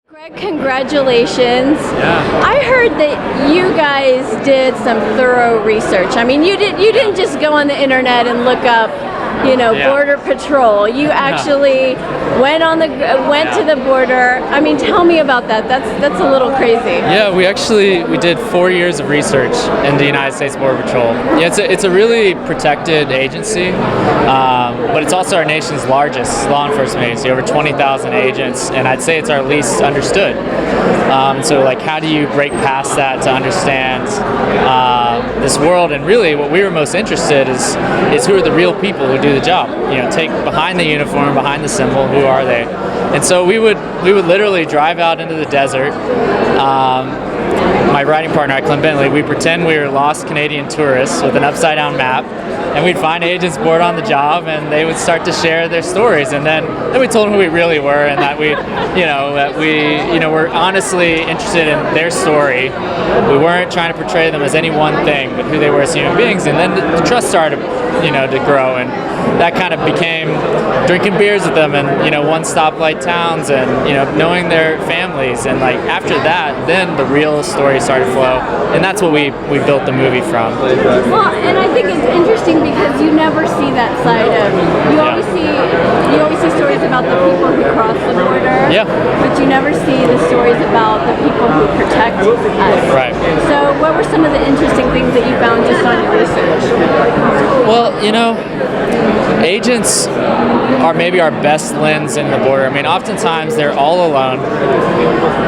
Greg, congratulations. Yeah. I heard that you guys did some thorough research. I mean, you didn't just go on the internet and look up, Yeah. Border Patrol. You actually went to the border. I mean, tell me about that. That's a little crazy. Yeah, we did 4 years of research in the United States Border Patrol. Yeah, it's a really protected agency, but it's also our nation's largest law enforcement agency, over 20,000 agents, and I'd say it's our least understood. So like, how do you break past that to understand this world? And really what we were most interested is who are the real people who do the job. Take behind the uniform, behind the symbol, who are they? And so we would literally drive out into the desert. My writing partner, Clint Bentley, we pretend we were lost Canadian tourists with an upside down map, and we'd find agents bored on the job, and they would start to share their stories, and then we told them who we really were, and that we were honestly interested in their story. We weren't trying to portray them as any one thing, but who they were as human beings, and then the trust started, to grow, and that kind of became drinking beers with them, and one stoplight towns, and knowing their families, and like after that, then the real story started to flow, and that's what we built the movie from. Well, and I think it's interesting because you never see that side of you always see stories about the people who cross the border. Yeah. But you never see the stories about the people who protect us. Right. So what were some of the interesting things that you found just on your research? Well, agents are maybe our best lens in the border. I mean, oftentimes they're all alone.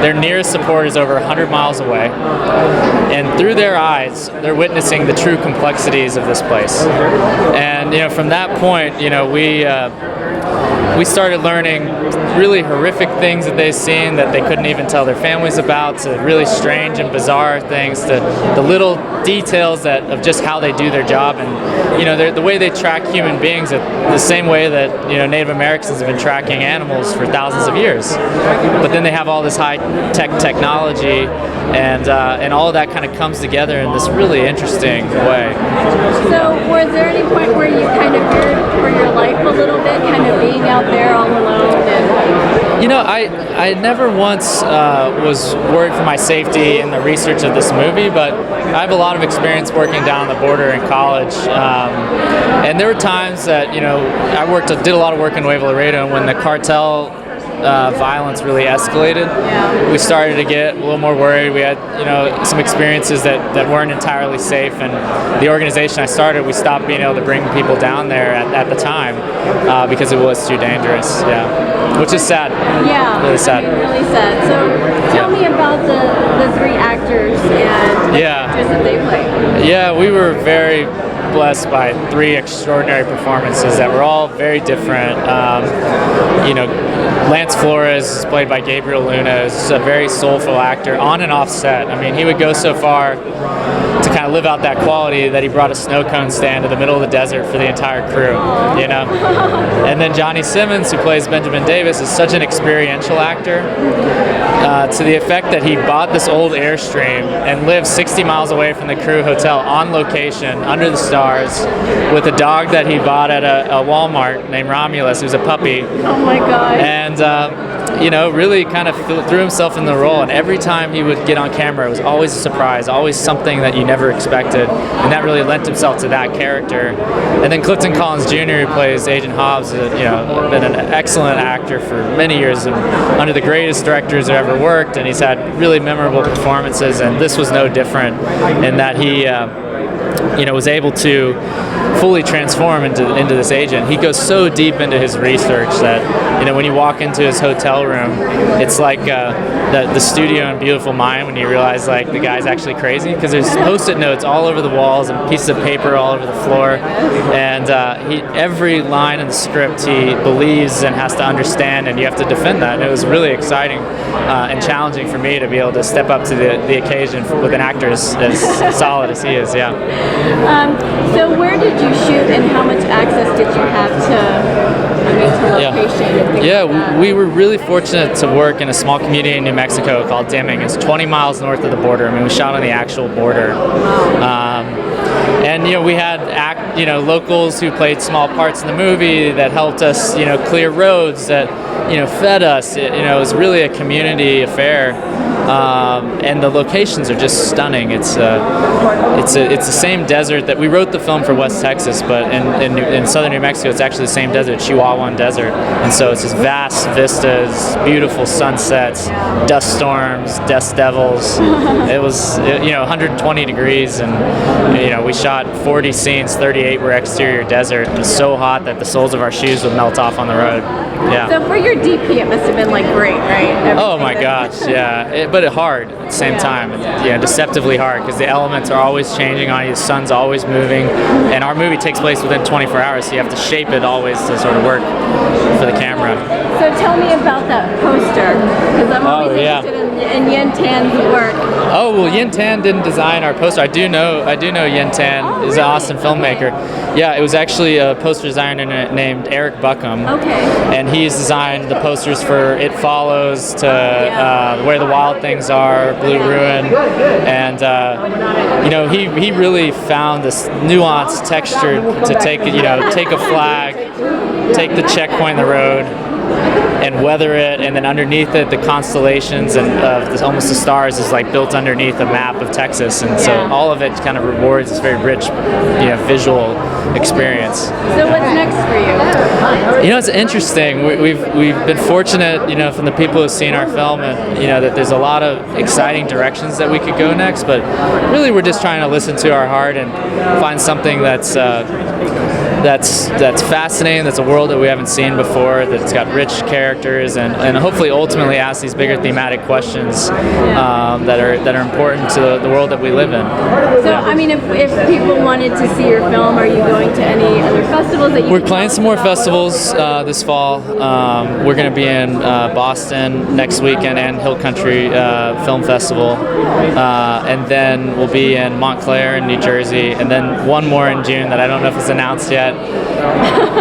Their nearest support is over 100 miles away. And through their eyes, they're witnessing the true complexities of this place. And, from that point, we started learning really horrific things that they've seen that they couldn't even tell their families about, to really strange and bizarre things, to the little details of just how they do their job, and the way they track human beings, the same way that Native Americans have been tracking animals for thousands of years. But then they have all this high-tech technology, and all of that kind of comes together in this really interesting way. So was there any point where you kind of feared for your life a little bit, kind of being out there all alone? I never once was worried for my safety in the research of this movie, but I have a lot of experience working down the border in college, and there were times that I did a lot of work in Nuevo Laredo, and when the cartel violence really escalated, we started to get a little more worried. We had some experiences that weren't entirely safe, and the organization I started, we stopped being able to bring people down there at the time because it was too dangerous. Yeah, which is sad. Yeah, really sad. Really sad. So tell me about the three actors and the actors that they play. Yeah, we were very blessed by three extraordinary performances that were all very different. Lance Flores is played by Gabriel Luna, is a very soulful actor on and off set. I mean, he would go so far to kind of live out that quality that he brought a snow cone stand to the middle of the desert for the entire crew, And then Johnny Simmons, who plays Benjamin Davis, is such an experiential actor, to the effect that he bought this old Airstream and lived 60 miles away from the crew hotel on location, under the stars, with a dog that he bought at a Walmart named Romulus, who's a puppy. Oh my God. And really kind of threw himself in the role, and every time he would get on camera, it was always a surprise, always something that you never expected, and that really lent himself to that character. And then Clifton Collins Jr., who plays Agent Hobbs, been an excellent actor for many years, and under the greatest directors who ever worked, and he's had really memorable performances, and this was no different in that he was able to fully transform into this agent. He goes so deep into his research that when you walk into his hotel room, it's like the studio in Beautiful Mind, when you realize like the guy's actually crazy, because there's post-it notes all over the walls and pieces of paper all over the floor, and every line in the script he believes and has to understand, and you have to defend that. And it was really exciting and challenging for me to be able to step up to the occasion with an actor as solid as he is. Yeah. So where did you shoot, and how much access did you have to location and things like that? We were really fortunate to work in a small community in New Mexico called Deming. It's 20 miles north of the border. I mean, we shot on the actual border. And we had locals who played small parts in the movie that helped us clear roads, that fed us. It was really a community affair. And the locations are just stunning. It's the same desert that we wrote the film for West Texas, but in southern New Mexico, it's actually the same desert, Chihuahuan Desert. And so it's just vast vistas, beautiful sunsets, dust storms, dust devils. It was 120 degrees, and we shot 40 scenes. 38 were exterior desert. It was so hot that the soles of our shoes would melt off on the road. Yeah. So for your DP, it must have been like great, right? Oh my gosh, yeah. But hard at the same time. Yeah, deceptively hard, because the elements are always changing on you. The sun's always moving, and our movie takes place within 24 hours, so you have to shape it always to sort of work for the camera. So tell me about that poster, because I'm always interested in Yen Tan's work. Oh well, Yen Tan didn't design our poster. I do know Yen Tan is an awesome filmmaker. Yeah, it was actually a poster designer named Eric Buckham. Okay. And he's designed the posters for It Follows to Where the Wild Things Are, Blue Ruin, and he really found this nuanced texture to take a flag, take the checkpoint in the road, and weather it, and then underneath it, the constellations and almost the stars is like built underneath a map of Texas, and so all of it kind of rewards this very rich, visual experience. So what's next for you? It's interesting. We've been fortunate, from the people who've seen our film, and that there's a lot of exciting directions that we could go next. But really, we're just trying to listen to our heart and find something that's fascinating. That's a world that we haven't seen before. That's got rich characters, and hopefully, ultimately, ask these bigger thematic questions that are important to the world that we live in. So, I mean, if people wanted to see your film, are you going to any other festivals that you? We're playing some more festivals this fall. We're going to be in Boston next weekend and Hill Country Film Festival, and then we'll be in Montclair in New Jersey, and then one more in June that I don't know if it's announced yet.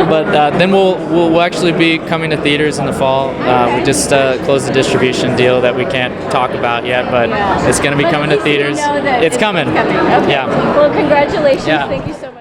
But then we'll actually be coming to theaters in the fall. We just closed a distribution deal that we can't talk about yet, but it's going to be coming to theaters. It's coming. Okay. Yeah. Well, congratulations. Yeah. Thank you so much.